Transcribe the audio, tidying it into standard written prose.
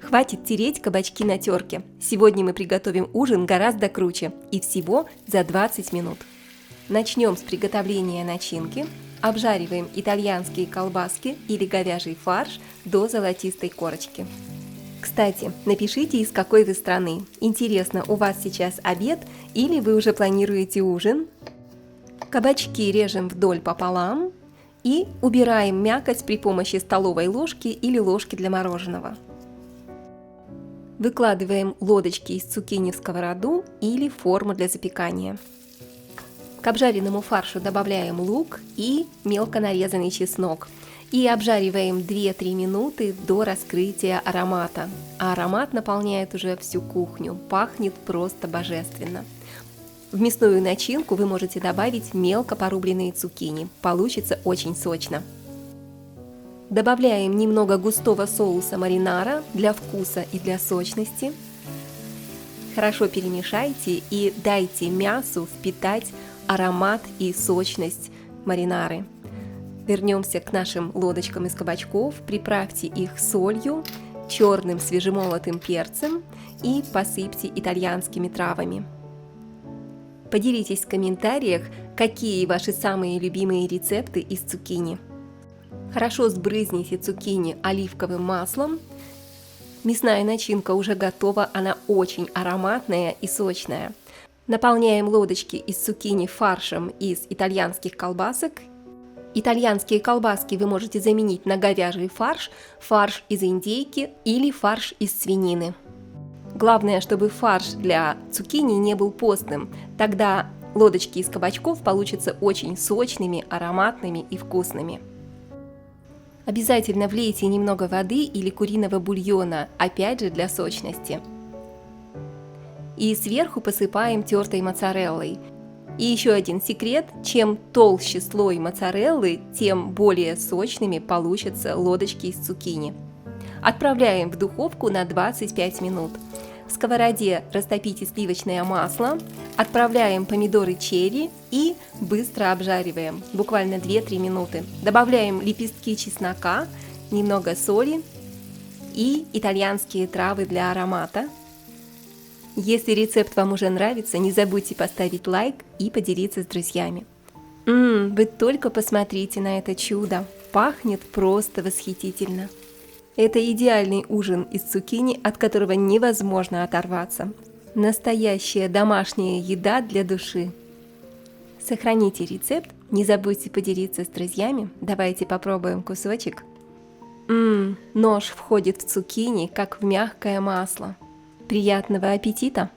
Хватит тереть кабачки на терке. Сегодня мы приготовим ужин гораздо круче и всего за 20 минут. Начнем с приготовления начинки. Обжариваем итальянские колбаски или говяжий фарш до золотистой корочки. Кстати, напишите, из какой вы страны. Интересно, у вас сейчас обед или вы уже планируете ужин? Кабачки режем вдоль пополам и убираем мякоть при помощи столовой ложки или ложки для мороженого. Выкладываем лодочки из цукини в сковороду или форму для запекания. К обжаренному фаршу добавляем лук и мелко нарезанный чеснок. И обжариваем 2-3 минуты до раскрытия аромата. А аромат наполняет уже всю кухню, пахнет просто божественно. В мясную начинку вы можете добавить мелко порубленные цукини, получится очень сочно. Добавляем немного густого соуса маринара для вкуса и для сочности. Хорошо перемешайте и дайте мясу впитать аромат и сочность маринары. Вернемся к нашим лодочкам из кабачков, приправьте их солью, черным свежемолотым перцем и посыпьте итальянскими травами. Поделитесь в комментариях, какие ваши самые любимые рецепты из цукини. Хорошо сбрызните цукини оливковым маслом. Мясная начинка уже готова, она очень ароматная и сочная. Наполняем лодочки из цукини фаршем из итальянских колбасок. Итальянские колбаски вы можете заменить на говяжий фарш, фарш из индейки или фарш из свинины. Главное, чтобы фарш для цукини не был постным, тогда лодочки из кабачков получатся очень сочными, ароматными и вкусными. Обязательно влейте немного воды или куриного бульона, опять же для сочности. И сверху посыпаем тертой моцареллой. И еще один секрет: чем толще слой моцареллы, тем более сочными получатся лодочки из цукини. Отправляем в духовку на 25 минут. В сковороде растопите сливочное масло, отправляем помидоры черри и быстро обжариваем, буквально 2-3 минуты. Добавляем лепестки чеснока, немного соли и итальянские травы для аромата. Если рецепт вам уже нравится, не забудьте поставить лайк и поделиться с друзьями. Вы только посмотрите на это чудо, пахнет просто восхитительно. Это идеальный ужин из цукини, от которого невозможно оторваться. Настоящая домашняя еда для души. Сохраните рецепт, не забудьте поделиться с друзьями. Давайте попробуем кусочек. Нож входит в цукини, как в мягкое масло. Приятного аппетита!